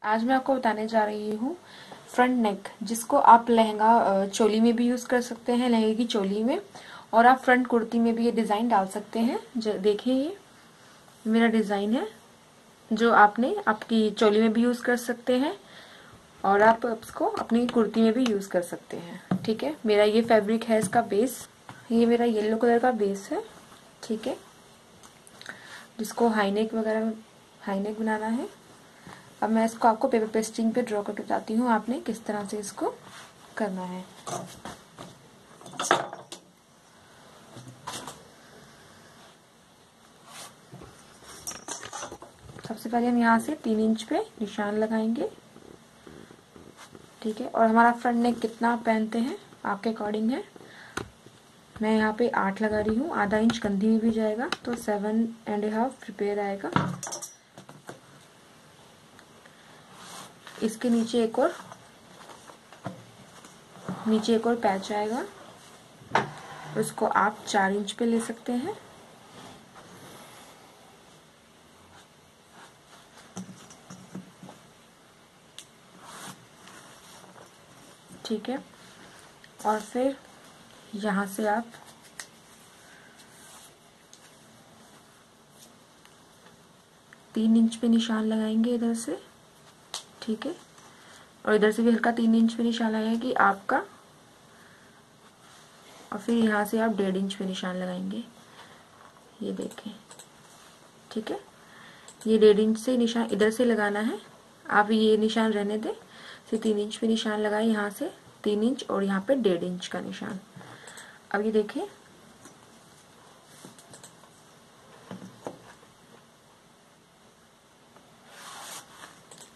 आज मैं आपको बताने जा रही हूँ फ्रंट नेक, जिसको आप लहंगा चोली में भी यूज कर सकते हैं, लहंगे की चोली में, और आप फ्रंट कुर्ती में भी ये डिजाइन डाल सकते हैं। देखिए, ये मेरा डिजाइन है जो आपने आपकी चोली में भी यूज कर सकते हैं और आप इसको अपनी कुर्ती में भी यूज कर सकते हैं। ठीक है, मेरा ये फैब्रिक है, इसका बेस ये मेरा येलो कलर का बेस है। ठीक है, जिसको हाईनेक वगैरह हाईनेक बनाना है। अब मैं इसको आपको पेपर पेस्टिंग पे ड्रॉ करके बताती हूँ आपने किस तरह से इसको करना है। सबसे पहले हम यहाँ से 3 इंच पे निशान लगाएंगे। ठीक है, और हमारा फ्रंट नेक कितना आप पहनते हैं आपके अकॉर्डिंग है। मैं यहाँ पे 8 लगा रही हूँ, आधा इंच कंधी में भी जाएगा तो 7.5 प्रिपेयर आएगा। इसके नीचे एक और पैच आएगा, उसको आप 4 इंच पे ले सकते हैं। ठीक है, और फिर यहाँ से आप तीन इंच पे निशान लगाएंगे इधर से। ठीक है, और इधर से भी हल्का 3 इंच पे निशान लगाएंगे आपका, और फिर यहाँ से आप 1.5 इंच पे निशान लगाएंगे। ये देखें, ठीक है, ये 1.5 इंच से निशान इधर से लगाना है। आप ये निशान रहने दें, फिर 3 इंच पे निशान लगाए, यहाँ से 3 इंच और यहाँ पे 1.5 इंच का निशान। अब ये देखें,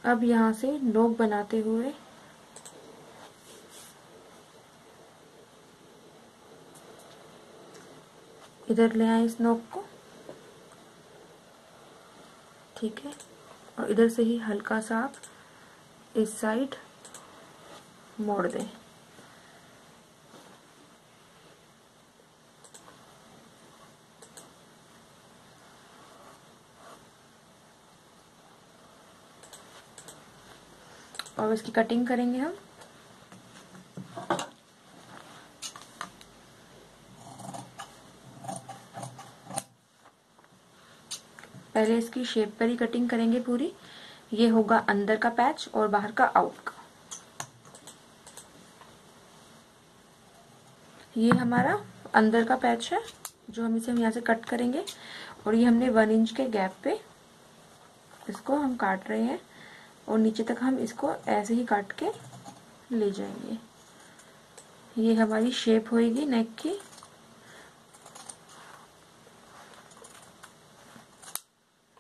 अब यहाँ से नोक बनाते हुए इधर ले आए इस नोक को। ठीक है, और इधर से ही हल्का सा आप इस साइड मोड़ दें। और इसकी कटिंग करेंगे हम। पहले इसकी शेप पर ही कटिंग करेंगे पूरी। ये होगा अंदर का पैच और बाहर का आउट का। ये हमारा अंदर का पैच है जो हम यहाँ से कट करेंगे, और ये हमने 1 इंच के गैप पे इसको हम काट रहे हैं, और नीचे तक हम इसको ऐसे ही काट के ले जाएंगे। ये हमारी शेप होगी नेक की।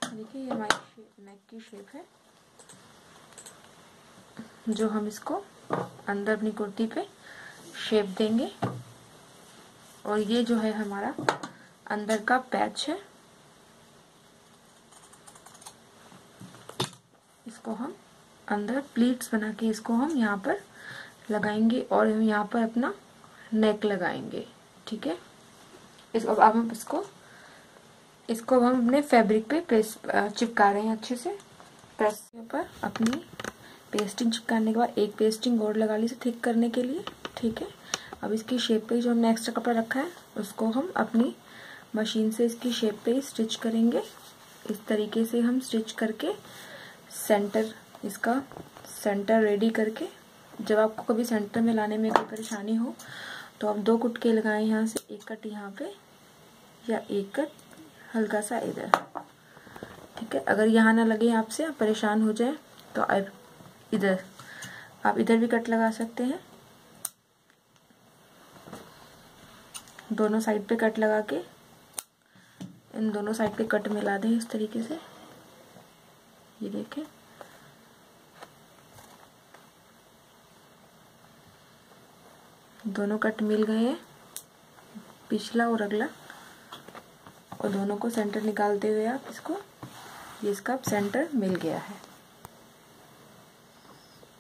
देखिए, ये हमारी नेक की शेप है जो हम इसको अंदर अपनी कुर्ती पे शेप देंगे। और ये जो है हमारा अंदर का पैच है, इसको हम अंदर प्लीट्स बना के इसको हम यहाँ पर लगाएंगे और हम यहाँ पर अपना नेक लगाएंगे। ठीक है, इसको अब हम इसको हम अपने फैब्रिक पे प्रेस चिपका रहे हैं अच्छे से। प्रेस के ऊपर अपनी पेस्टिंग चिपकाने के बाद एक पेस्टिंग और लगा ली इसे थिक करने के लिए। ठीक है, अब इसकी शेप पे जो हमने एक्स्ट्रा कपड़ा रखा है उसको हम अपनी मशीन से इसकी शेप पे स्टिच करेंगे। इस तरीके से हम स्टिच करके इसका सेंटर रेडी करके, जब आपको कभी सेंटर में लाने में कोई परेशानी हो तो आप 2 कुटके लगाएं यहाँ से, एक कट यहाँ पे या एक कट हल्का सा इधर। ठीक है, अगर यहाँ ना लगे आपसे, आप परेशान हो जाए तो आप इधर भी कट लगा सकते हैं। दोनों साइड पे कट लगा के इन दोनों साइड पे कट मिला दें इस तरीके से। ये देखें, दोनों कट मिल गए हैं, पिछला और अगला, और दोनों को सेंटर निकालते हुए आप इसको, ये इसका सेंटर मिल गया है।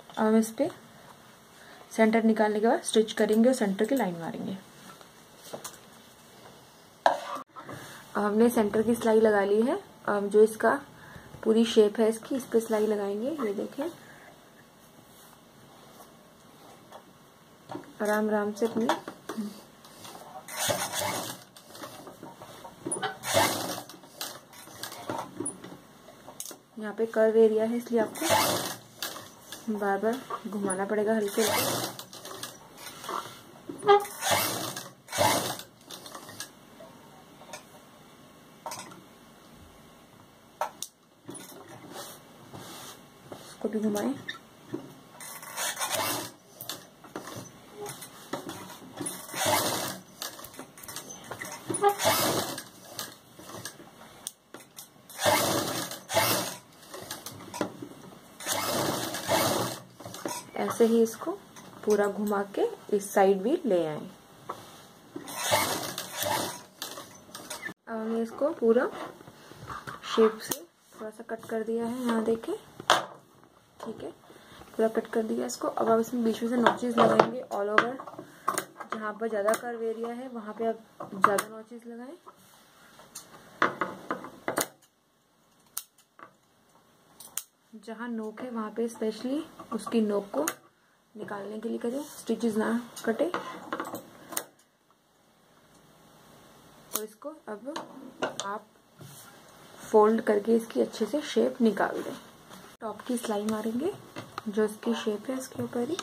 अब हम इस पे सेंटर निकालने के बाद स्टिच करेंगे और सेंटर की लाइन मारेंगे। अब हमने सेंटर की सिलाई लगा ली है। अब जो इसका पूरी शेप है इसकी, इस पे सिलाई लगाएंगे। ये देखें, आराम आराम से अपनी यहाँ पे कर्व एरिया है, इसलिए आपको बार बार घुमाना पड़ेगा हल्के हल्के। इसको भी घुमाएं। ऐसे ही इसको पूरा घुमा के इस साइड भी ले आए। अब हमने इसको पूरा शेप से थोड़ा सा कट कर दिया है, यहाँ देखें, ठीक है, पूरा कट कर दिया इसको। अब आप इसमें बीच में से नॉचेस लगाएंगे ऑल ओवर। जहाँ पर ज़्यादा कर्व एरिया है वहाँ पे आप ज़्यादा नॉचेस लगाएं। जहाँ नोक है वहाँ पे स्पेशली उसकी नोक को निकालने के लिए करें, स्टिचेस ना कटे। और इसको अब आप फोल्ड करके इसकी अच्छे से शेप निकाल दें। टॉप की सिलाई मारेंगे जो इसकी शेप है इसके ऊपर ही।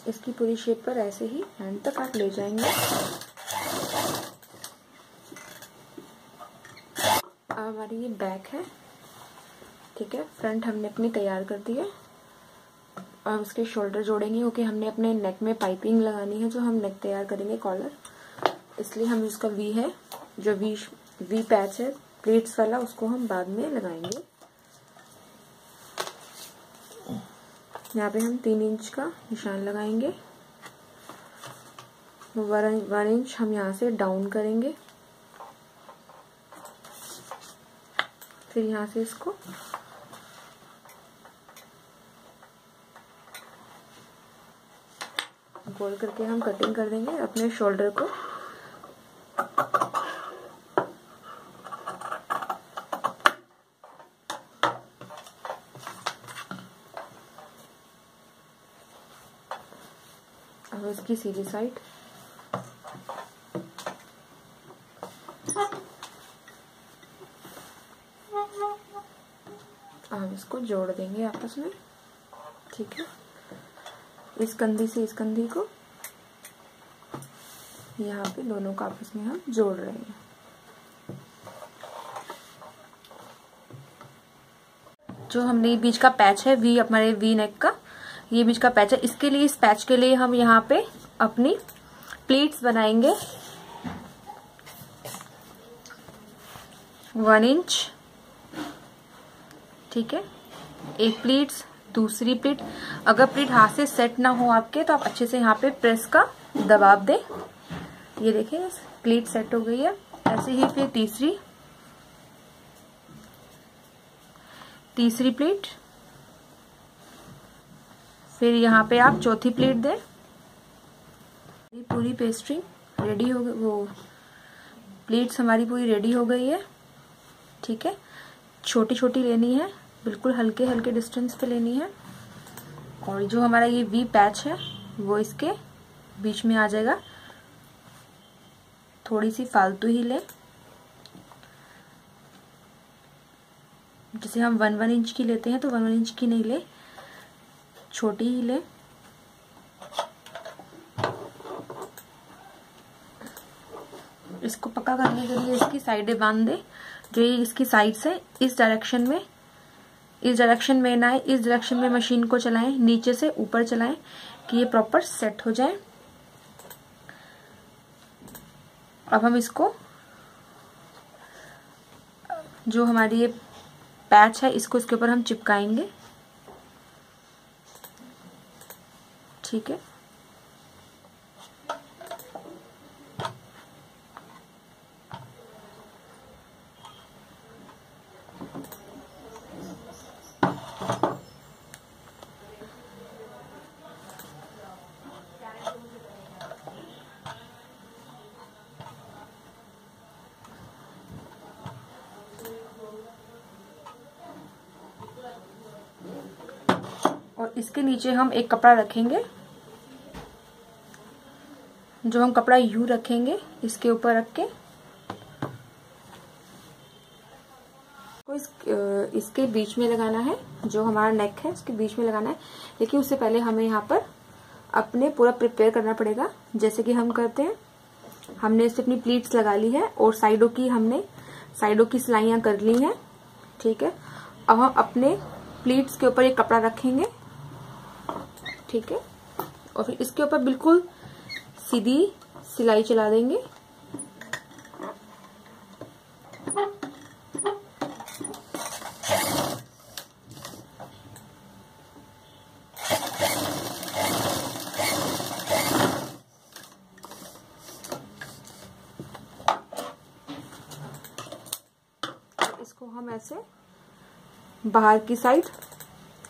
इसकी पूरी शेप पर ऐसे ही हैंड तक आप ले जाएंगे। अब हमारी ये बैक है, ठीक है, फ्रंट हमने अपनी तैयार कर दी है। अब उसके शोल्डर जोड़ेंगे क्योंकि हमने अपने नेक में पाइपिंग लगानी है जो हम नेक तैयार करेंगे कॉलर, इसलिए हम इसका वी है जो वी पैच है प्लीट्स वाला, उसको हम बाद में लगाएंगे। यहाँ पे हम 3 इंच का निशान लगाएंगे। 1 इंच हम यहाँ से डाउन करेंगे, फिर यहाँ से इसको गोल करके हम कटिंग कर देंगे अपने शोल्डर को। अब इसकी सीधी साइड अब इसको जोड़ देंगे आपस में, ठीक है। इस कंधी से इस कंधी को यहाँ पे दोनों को आपस में हम जोड़ रहे हैं। जो हमने बीच का पैच है वी, हमारे वी नेक का ये बीच का पैच है, इसके लिए इस पैच के लिए हम यहाँ पे अपनी प्लीट्स बनाएंगे 1 इंच, ठीक है। एक प्लीट्स, दूसरी प्लीट, अगर प्लीट हाथ से सेट ना हो आपके तो आप अच्छे से यहाँ पे प्रेस का दबाव दें। ये देखिए प्लीट सेट हो गई है। ऐसे ही फिर तीसरी प्लीट, फिर यहाँ पे आप चौथी प्लीट दें। पूरी पेस्ट्री रेडी हो गई, वो प्लीट्स हमारी पूरी रेडी हो गई है, ठीक है। छोटी छोटी लेनी है, बिल्कुल हल्के हल्के डिस्टेंस पे लेनी है। और जो हमारा ये वी पैच है वो इसके बीच में आ जाएगा। थोड़ी सी फालतू ही ले, जैसे हम 1 इंच की लेते हैं तो 1 इंच की नहीं ले, छोटी ही ले। इसको पक्का करने के लिए इसकी साइडें बांध दे। जो ये इसकी साइड से इस डायरेक्शन में ना आए, इस डायरेक्शन में मशीन को चलाएं, नीचे से ऊपर चलाएं कि ये प्रॉपर सेट हो जाए। अब हम इसको, जो हमारी ये पैच है इसको इसके ऊपर हम चिपकाएंगे, ठीक है। इसके नीचे हम एक कपड़ा रखेंगे, जो हम कपड़ा यूं रखेंगे इसके ऊपर रख के इसके बीच में लगाना है, जो हमारा नेक है इसके बीच में लगाना है। लेकिन उससे पहले हमें यहाँ पर अपने पूरा प्रिपेयर करना पड़ेगा, जैसे कि हम करते हैं। हमने इससे अपनी प्लीट्स लगा ली है और साइडों की सिलाइयां कर ली हैं, ठीक है। अब हम अपने प्लीट्स के ऊपर एक कपड़ा रखेंगे, ठीक है, और फिर इसके ऊपर बिल्कुल सीधी सिलाई चला देंगे। इसको हम ऐसे बाहर की साइड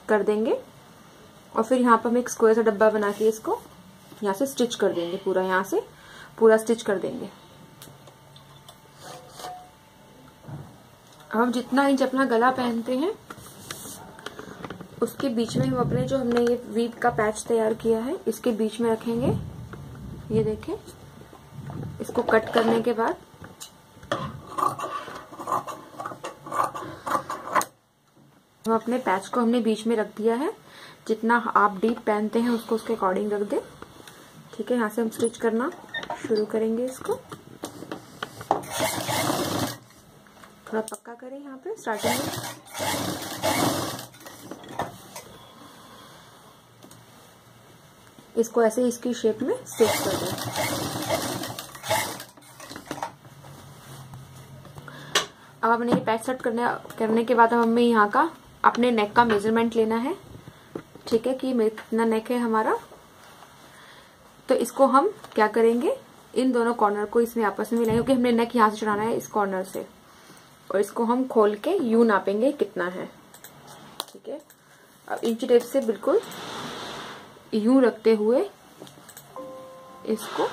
कर देंगे और फिर यहाँ पर हम एक स्क्वायर सा डब्बा बना के इसको यहाँ से स्टिच कर देंगे, पूरा यहाँ से पूरा स्टिच कर देंगे। हम जितना इंच अपना गला पहनते हैं उसके बीच में हम अपने जो हमने ये वीव का पैच तैयार किया है इसके बीच में रखेंगे। ये देखें, इसको कट करने के बाद हम अपने पैच को हमने बीच में रख दिया है। जितना आप डीप पहनते हैं उसको उसके अकॉर्डिंग रख दें, ठीक है। यहाँ से हम स्टिच करना शुरू करेंगे। इसको थोड़ा पक्का करें यहाँ पे स्टार्टिंग में। इसको ऐसे इसकी शेप में स्टिच कर दें। अब हमने ये पैच सेट करने के बाद हमें यहाँ का अपने नेक का मेजरमेंट लेना है, ठीक है, कि कितना नेक है हमारा। तो इसको हम क्या करेंगे, इन दोनों कॉर्नर को इसमें आपस में मिलाएंगे, क्योंकि हमने नेक यहाँ से चढ़ाना है इस कॉर्नर से, और इसको हम खोल के यूं नापेंगे कितना है, ठीक है। अब इंची टेप से बिल्कुल यूं रखते हुए इसको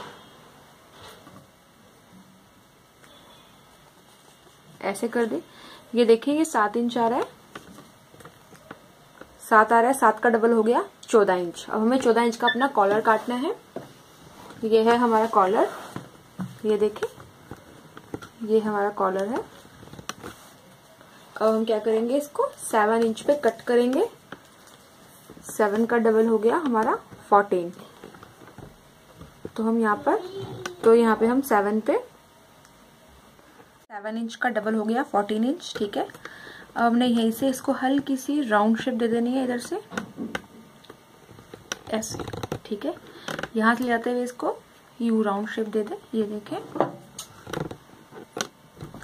ऐसे कर दे। ये देखिए, ये 7 इंच आ रहा है, 7 आ रहा है, 7 का डबल हो गया 14 इंच। अब हमें 14 इंच का अपना कॉलर काटना है। ये है हमारा कॉलर, ये देखिए, ये हमारा कॉलर है। अब हम क्या करेंगे, इसको 7 इंच पे कट करेंगे। 7 का डबल हो गया हमारा 14। तो हम यहाँ पे हम 7 इंच का डबल हो गया 14 इंच, ठीक है। अब हमने यहीं से इसको हल्की सी राउंड शेप दे देनी है, इधर से ऐसे, ठीक है। यहाँ से ले जाते हुए इसको यू राउंड शेप दे दे। ये देखें,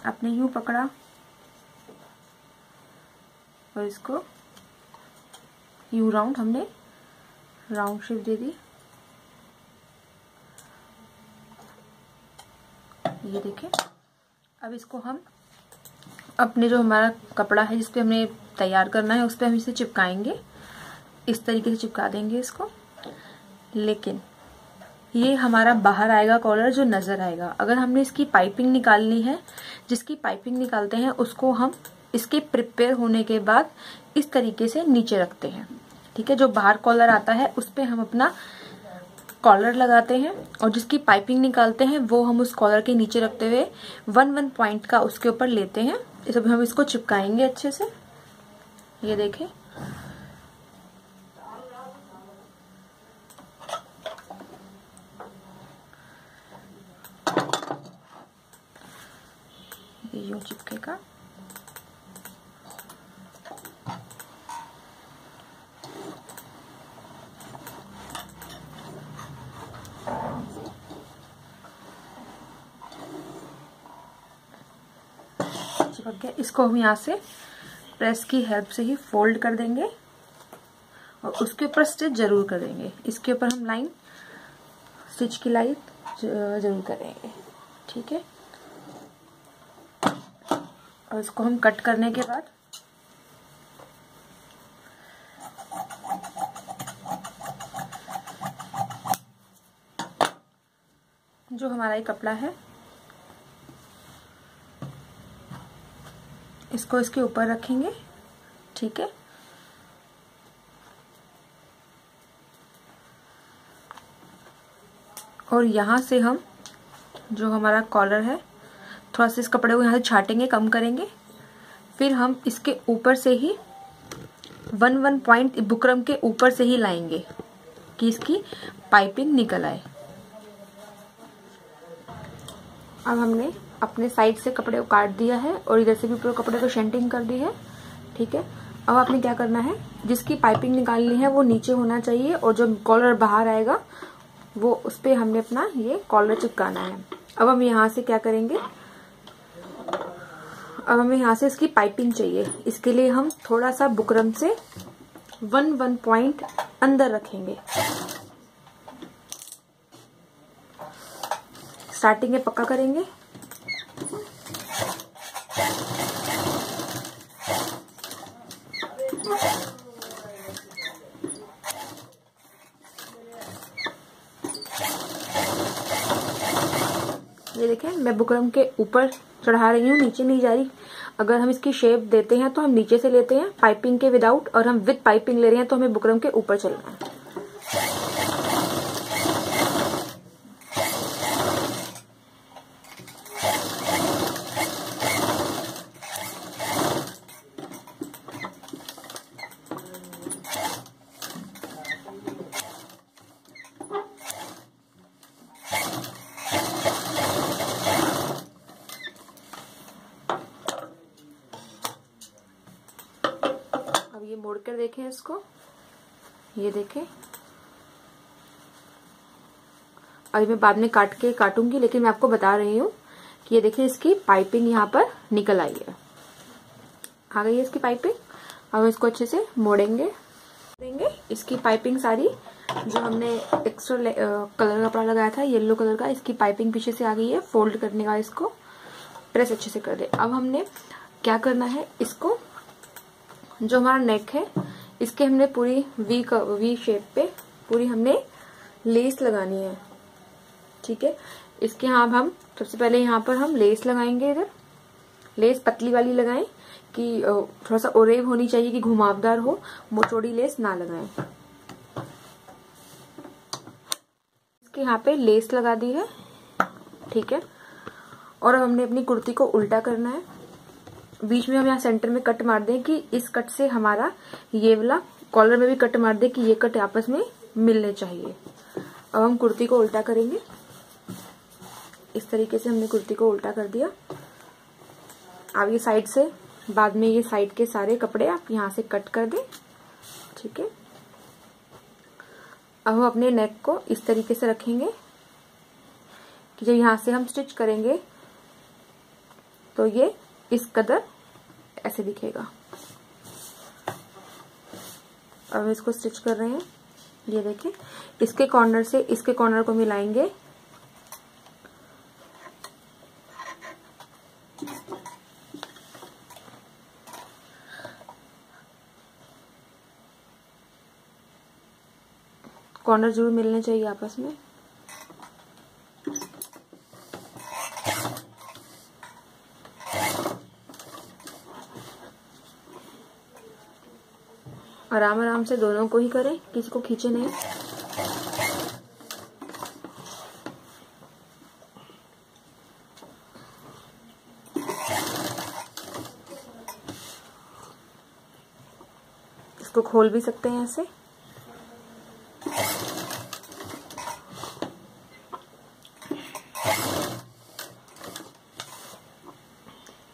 आपने यू पकड़ा और इसको यू राउंड हमने राउंड शेप दे दी। ये देखें। अब इसको हम अपने जो हमारा कपड़ा है जिसपे हमें तैयार करना है उस पर हम इसे चिपकाएंगे। इस तरीके से चिपका देंगे इसको। लेकिन ये हमारा बाहर आएगा कॉलर, जो नजर आएगा। अगर हमने इसकी पाइपिंग निकालनी है, जिसकी पाइपिंग निकालते हैं उसको हम इसके प्रिपेयर होने के बाद इस तरीके से नीचे रखते हैं, ठीक है। जो बाहर कॉलर आता है उस पे हम अपना कॉलर लगाते हैं, और जिसकी पाइपिंग निकालते हैं वो हम उस कॉलर के नीचे रखते हुए 1 पॉइंट का उसके ऊपर लेते हैं। इस हम इसको चिपकाएंगे अच्छे से। ये देखें, ये यूं चिपकेगा। चिपक गया। इसको हम यहाँ से प्रेस की हेल्प से ही फोल्ड कर देंगे और उसके ऊपर स्टिच जरूर करेंगे। इसके ऊपर हम लाइन स्टिच की लाइन जरूर करेंगे, ठीक है। और इसको हम कट करने के बाद जो हमारा ये कपड़ा है इसको इसके ऊपर रखेंगे, ठीक है। और यहाँ से हम जो हमारा कॉलर है थोड़ा सा इस कपड़े को यहाँ से छाटेंगे, कम करेंगे। फिर हम इसके ऊपर से ही 1 पॉइंट बुकरम के ऊपर से ही लाएंगे कि इसकी पाइपिंग निकल आए। अब हमने अपने साइड से कपड़े को काट दिया है और इधर से भी पूरे कपड़े को शेंटिंग कर दी है। ठीक है, अब आपने क्या करना है, जिसकी पाइपिंग निकालनी है वो नीचे होना चाहिए और जो कॉलर बाहर आएगा वो उस पे हमने अपना ये कॉलर चिपकाना है। अब हम यहाँ से क्या करेंगे, अब हमें यहाँ से इसकी पाइपिंग चाहिए। इसके लिए हम थोड़ा सा बुकरम से 1 पॉइंट अंदर रखेंगे। स्टार्टिंग में पक्का करेंगे। ये देखें, मैं बुकरम के ऊपर चढ़ा रही हूँ, नीचे नहीं जा रही। अगर हम इसकी शेप देते हैं तो हम नीचे से लेते हैं पाइपिंग के विदाउट, और हम विद पाइपिंग ले रहे हैं तो हमें बुकरम के ऊपर चलना है। अब ये मोड़ कर देखें इसको, ये देखें। अभी मैं बाद में काटूंगी, लेकिन मैं आपको बता रही हूँ कि ये देखें इसकी पाइपिंग यहाँ पर निकल आई है, आ गई है इसकी पाइपिंग। अब हम इसको अच्छे से मोड़ेंगे, इसकी पाइपिंग सारी जो हमने एक्स्ट्रा कलर का कपड़ा लगाया था येलो कलर का, इसकी पाइपिंग पीछे से आ गई है। फोल्ड करने का इसको प्रेस अच्छे से कर दे। अब हमने क्या करना है, इसको जो हमारा नेक है इसके हमने पूरी वी शेप पे पूरी हमने लेस लगानी है। ठीक है, इसके यहाँ हम सबसे पहले यहाँ पर हम लेस लगाएंगे। इधर लेस पतली वाली लगाएं कि थोड़ा सा ओरेव होनी चाहिए, कि घुमावदार हो, मोचौड़ी लेस ना लगाएं। इसके यहाँ पे लेस लगा दी है। ठीक है, और अब हमने अपनी कुर्ती को उल्टा करना है। बीच में हम यहाँ सेंटर में कट मार दें कि इस कट से हमारा ये वाला कॉलर में भी कट मार दे कि ये कट आपस में मिलने चाहिए। अब हम कुर्ती को उल्टा करेंगे। इस तरीके से हमने कुर्ती को उल्टा कर दिया। अब ये साइड से, बाद में ये साइड के सारे कपड़े आप यहाँ से कट कर दें। ठीक है, अब हम अपने नेक को इस तरीके से रखेंगे कि जब यहाँ से हम स्टिच करेंगे तो ये इस कदर ऐसे दिखेगा। अब हम इसको स्टिच कर रहे हैं। ये देखें, इसके कॉर्नर से इसके कॉर्नर को मिलाएंगे। कॉर्नर जरूर मिलने चाहिए आपस में। आराम आराम से दोनों को ही करें, किसी को खींचे नहीं। इसको खोल भी सकते हैं ऐसे।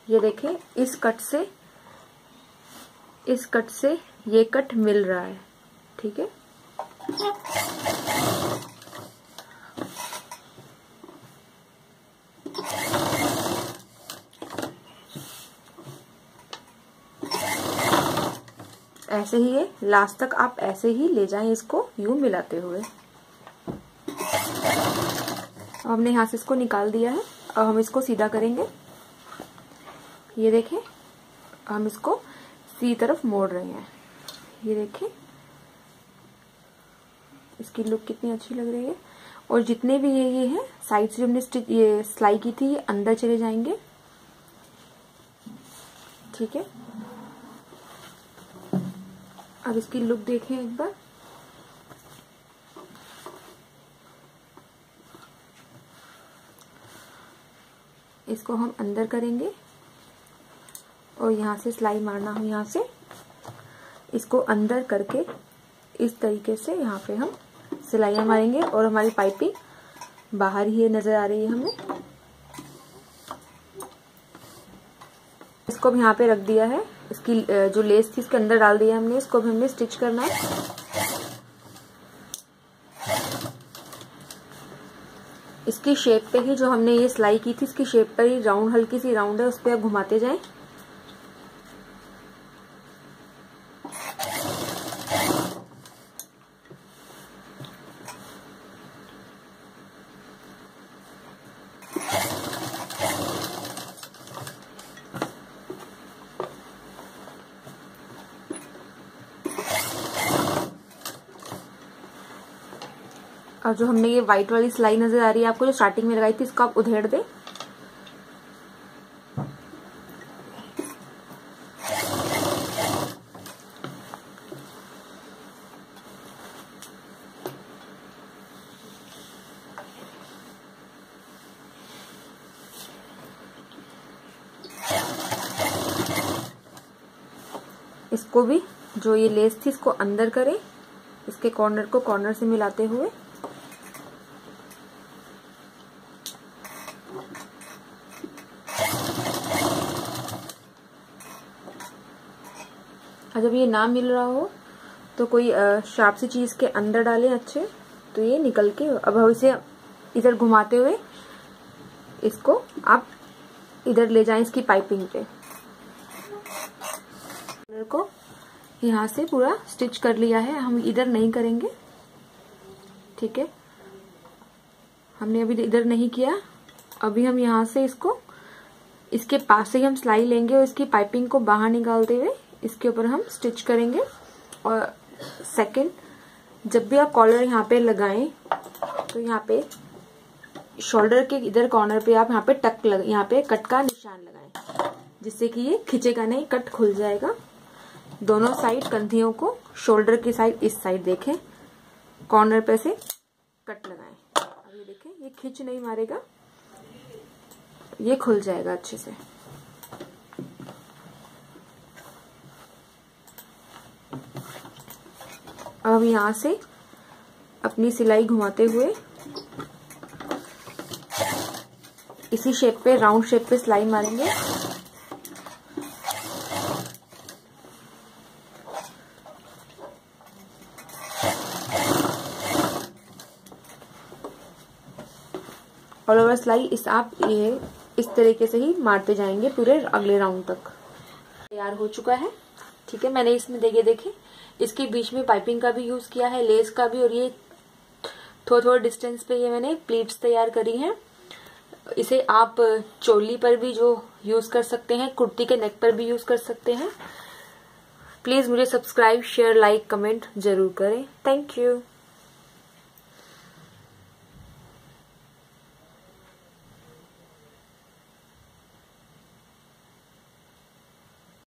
ये देखें, इस कट से ये कट मिल रहा है। ठीक है, ऐसे ही है, लास्ट तक आप ऐसे ही ले जाएं इसको यूं मिलाते हुए। अब हमने यहाँ से इसको निकाल दिया है। अब हम इसको सीधा करेंगे। ये देखें, हम इसको सीधी तरफ मोड़ रहे हैं। ये देखें, इसकी लुक कितनी अच्छी लग रही है। और जितने भी ये है साइड से हमने ये सिलाई की थी, ये अंदर चले जाएंगे। ठीक है, अब इसकी लुक देखें एक बार। इसको हम अंदर करेंगे और यहाँ से सिलाई मारना हम यहाँ से इसको अंदर करके इस तरीके से यहाँ पे हम सिलाइयाँ मारेंगे और हमारी पाइपिंग बाहर ही नजर आ रही है हमें। इसको भी यहाँ पे रख दिया है, इसकी जो लेस थी इसके अंदर डाल दिया हमने, इसको भी हमने स्टिच करना है। इसकी शेप पे ही जो हमने ये सिलाई की थी इसकी शेप पर ही राउंड, हल्की सी राउंड है, उस पर आप घुमाते जाएं। और जो हमने ये व्हाइट वाली सिलाई नजर आ रही है आपको, जो स्टार्टिंग में लगाई थी, इसको आप उधेड़ दें। इसको भी जो ये लेस थी इसको अंदर करें, इसके कॉर्नर को कॉर्नर से मिलाते हुए। और जब ये ना मिल रहा हो तो कोई शार्प सी चीज के अंदर डालें अच्छे, तो ये निकल के, अब हम इसे इधर घुमाते हुए इसको आप इधर ले जाएं इसकी पाइपिंग पे। को यहाँ से पूरा स्टिच कर लिया है, हम इधर नहीं करेंगे, ठीक है। हमने अभी इधर नहीं किया, अभी हम यहाँ से इसको इसके पास से ही हम सिलाई लेंगे और इसकी पाइपिंग को बाहर निकालते हुए इसके ऊपर हम स्टिच करेंगे। और सेकंड, जब भी आप कॉलर यहाँ पे लगाएं तो यहाँ पे शोल्डर के इधर कॉर्नर पे आप यहाँ पे यहाँ पे कट का निशान लगाएं, जिससे कि ये खिंचेगा नहीं, कट खुल जाएगा। दोनों साइड कंधियों को, शोल्डर की साइड इस साइड देखें, कॉर्नर पे से कट लगाएं। अब ये देखें, ये खिंच नहीं मारेगा, ये खुल जाएगा अच्छे से। अब यहाँ से अपनी सिलाई घुमाते हुए इसी शेप पे, राउंड शेप पे सिलाई मारेंगे। ऑल ओवर सिलाई इस तरीके से ही मारते जाएंगे पूरे अगले राउंड तक। तैयार हो चुका है, ठीक है। मैंने इसमें देखे इसके बीच में पाइपिंग का भी यूज किया है, लेस का भी, और ये थोड़ा डिस्टेंस पे ये मैंने प्लीट्स तैयार करी हैं। इसे आप चोली पर भी जो यूज कर सकते हैं, कुर्ती के नेक पर भी यूज कर सकते हैं। प्लीज मुझे सब्सक्राइब, शेयर, लाइक, कमेंट जरूर करें। Thank you.